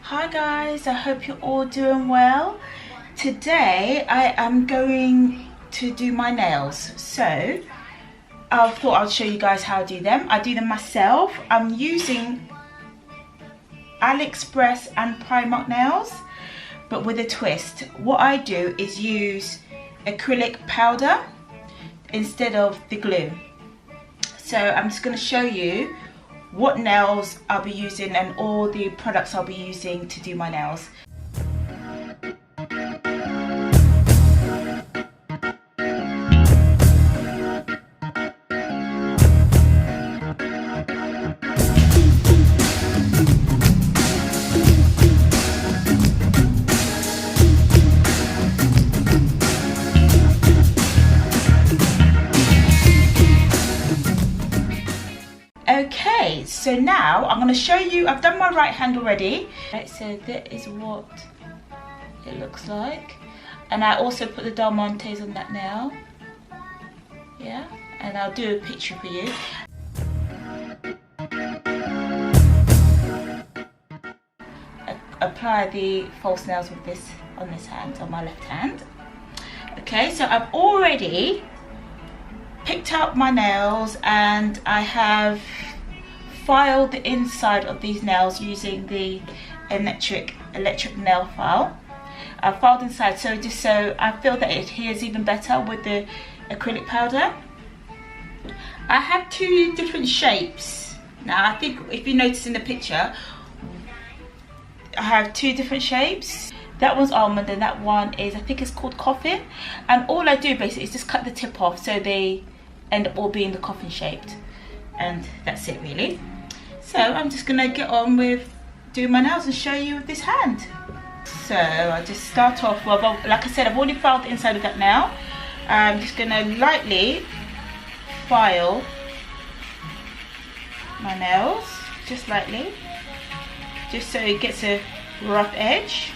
Hi guys, I hope you're all doing well. Today I am going to do my nails. So I thought I'd show you guys how I do them. I do them myself. I'm using Aliexpress and Primark nails, but with a twist. What I do is use acrylic powder instead of the glue. So I'm just going to show you what nails I'll be using and all the products I'll be using to do my nails. Okay, so now I'm going to show you, I've done my right hand already. Right, so that is what it looks like. And I also put the diamantes on that nail. Yeah, and I'll do a picture for you. Apply the false nails with this on this hand, on my left hand. Okay, so I've already picked out my nails and I have filed the inside of these nails using the electric nail file. I filed inside just so I feel that it adheres even better with the acrylic powder. I have two different shapes. Now I think if you notice in the picture, I have two different shapes. That one's almond and that one is, I think it's called coffin. And all I do basically is just cut the tip off so they end up all being the coffin shaped. And that's it really. So I'm just gonna get on with doing my nails and show you with this hand. So I just start off, well like I said, I've already filed the inside of that nail. I'm just gonna lightly file my nails, just lightly. Just so it gets a rough edge.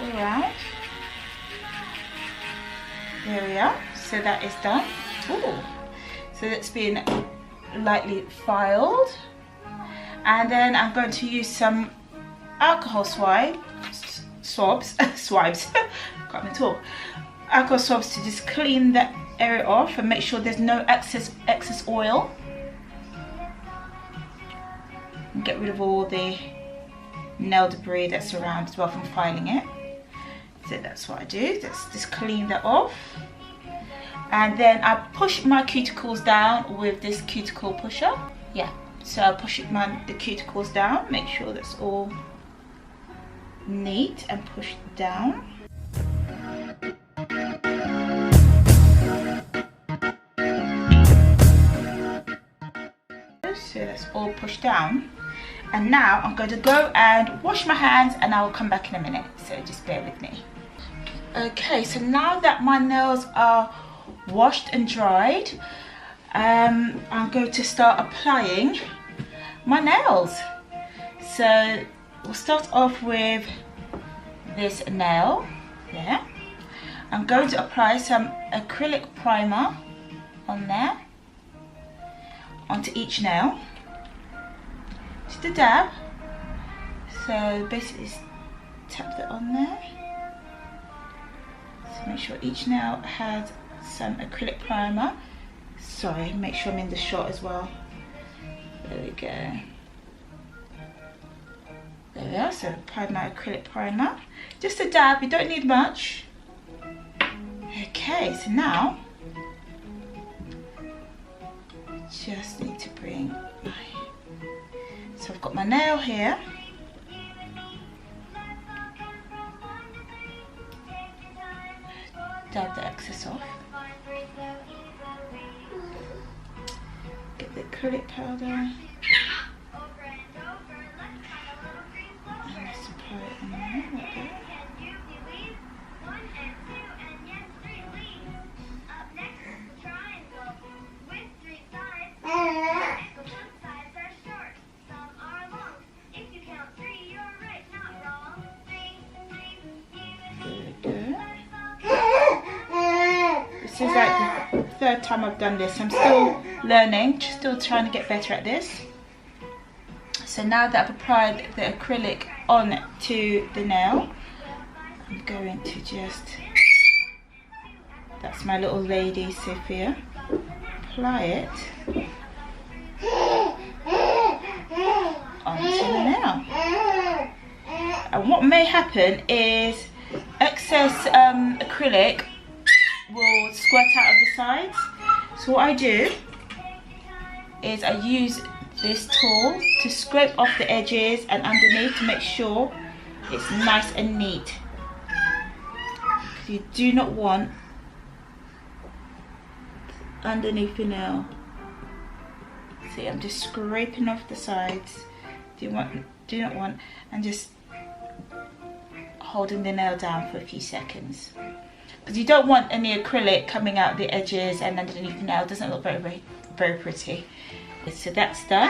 Around. There we are. So that is done. Ooh. So that's been lightly filed. And then I'm going to use some alcohol swabs. Can't even talk. Alcohol swabs to just clean that area off and make sure there's no excess oil. And get rid of all the nail debris that's around as well from filing it. So that's what I do, just clean that off. And then I push my cuticles down with this cuticle pusher. Yeah, so I push the cuticles down, make sure that's all neat and pushed down. So that's all pushed down. And now I'm going to go and wash my hands and I will come back in a minute, so just bear with me. Okay, so now that my nails are washed and dried, I'm going to start applying my nails. So we'll start off with this nail there. I'm going to apply some acrylic primer on there, onto each nail. Just a dab. So basically just tap that on there. So make sure each nail has some acrylic primer. Sorry, make sure I'm in the shot as well. There we go. There we are, so apply my acrylic primer. Just a dab, you don't need much. Okay, so now just need to bring, so I've got my nail here. Dab the excess off. Get the acrylic powder. And just apply it on there like that. third time I've done this. I'm still learning, still trying to get better at this. So now that I've applied the acrylic on to the nail, I'm going to just, that's my little lady Sophia, apply it onto the nail. And what may happen is excess acrylic will squirt out of the sides. So what I do is I use this tool to scrape off the edges and underneath to make sure it's nice and neat. You do not want underneath your nail. See, I'm just scraping off the sides. Do not want, and just holding the nail down for a few seconds, because you don't want any acrylic coming out the edges and underneath the nail. It doesn't look very pretty. So that's done.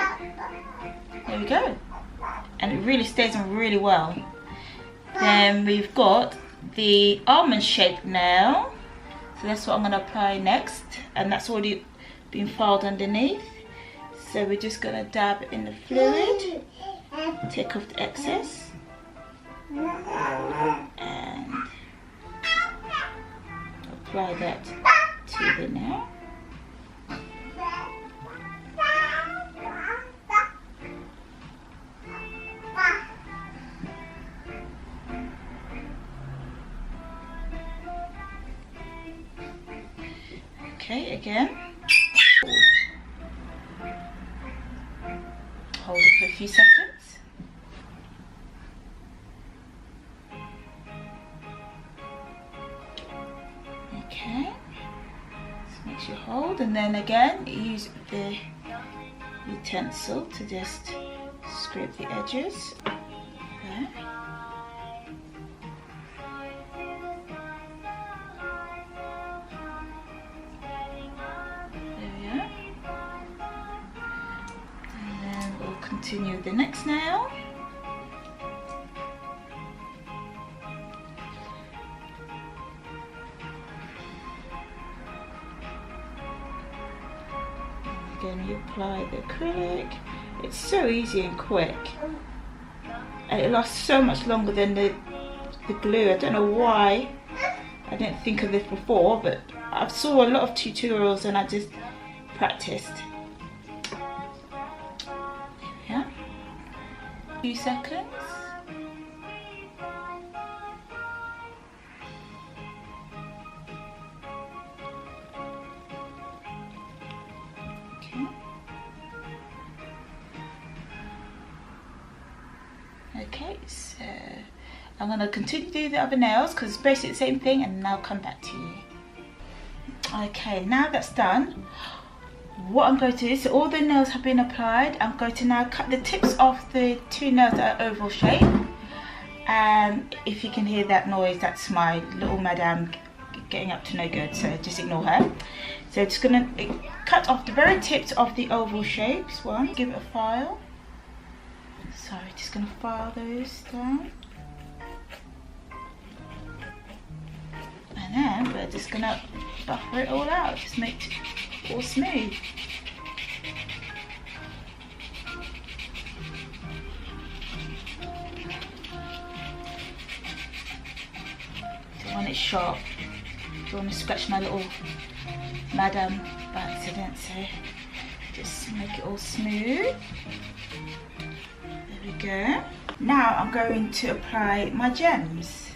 There we go, and it really stays on really well. Then we've got the almond shaped nail, so that's what I'm going to apply next, and that's already been filed underneath. So we're just going to dab it in the fluid, take off the excess, and apply that to the nail. Okay, again, hold it for a few seconds. Okay, so make sure you hold, and then again use the utensil to just scrape the edges. There. Continue the next nail. Again, you apply the acrylic. It's so easy and quick, and it lasts so much longer than the glue. I don't know why I didn't think of this before, but I saw a lot of tutorials and I just practiced. Few seconds. Okay. Okay, so I'm going to continue to do the other nails because it's basically the same thing, and then I'll come back to you. Okay, now that's done, what I'm going to do, so all the nails have been applied, I'm going to now cut the tips off the two nails that are oval shape. And if you can hear that noise, that's my little madam getting up to no good, so just ignore her. So just going to cut off the very tips of the oval shapes. One, give it a file. Sorry, just going to file those down. And then we're just going to buffer it all out, just make it all smooth. Don't want it sharp. Don't want to scratch my little madam by accident, so just make it all smooth. There we go. Now I'm going to apply my gems.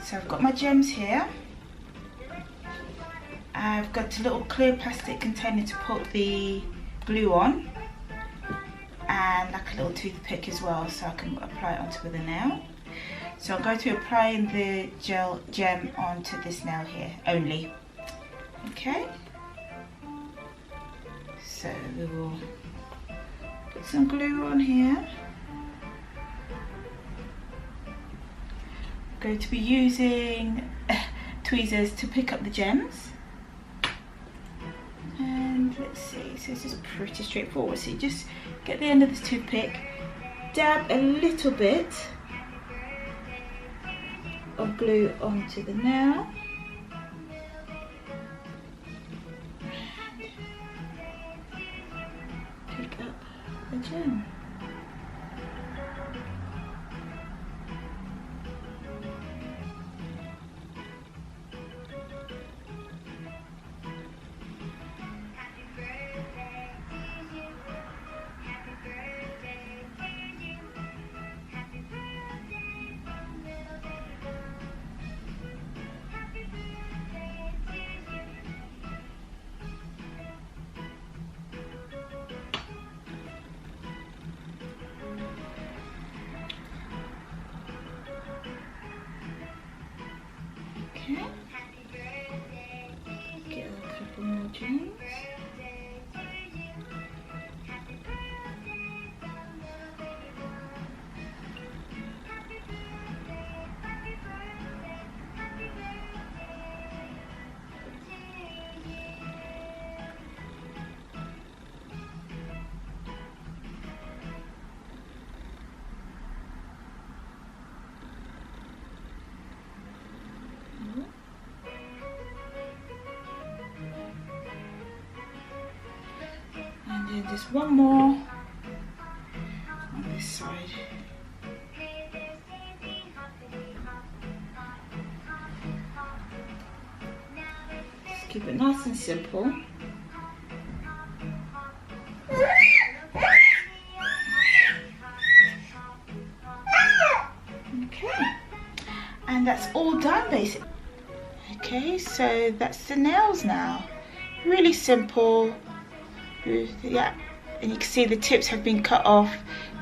So I've got my gems here. I've got a little clear plastic container to put the glue on, and like a little toothpick as well, so I can apply it onto the nail. So I'm going to be applying the gem onto this nail here only. Okay. So we will put some glue on here. I'm going to be using tweezers to pick up the gems. And let's see, so this is pretty straightforward. So you just get the end of this toothpick, dab a little bit of glue onto the nail, imagine. Okay. Get a couple more dreams. And then just one more on this side. Just keep it nice and simple. Okay, and that's all done basically. Okay, so that's the nails now. Really simple. Yeah, and you can see the tips have been cut off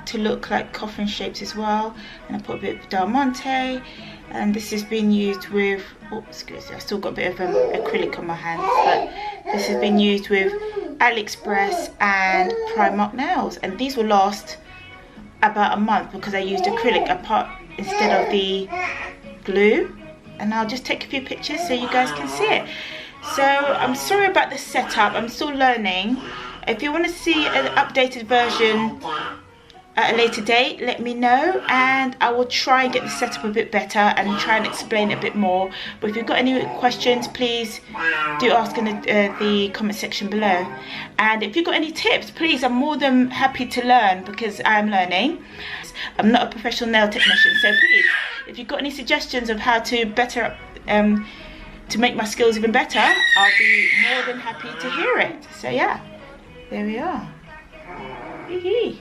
to look like coffin shapes as well. And I put a bit of Diamante, and this has been used with, oh excuse me, I've still got a bit of acrylic on my hands, but this has been used with Aliexpress and Primark nails, and these will last about a month because I used acrylic apart instead of the glue. And I'll just take a few pictures so you guys can see it. So I'm sorry about the setup, I'm still learning. If you want to see an updated version at a later date, let me know, and I will try and get the setup a bit better and try and explain it a bit more. But if you've got any questions, please do ask in the comment section below. And if you've got any tips, please, I'm more than happy to learn because I'm learning. I'm not a professional nail technician, so please, if you've got any suggestions of how to better to make my skills even better, I'll be more than happy to hear it. So yeah, there we are. Hee hee.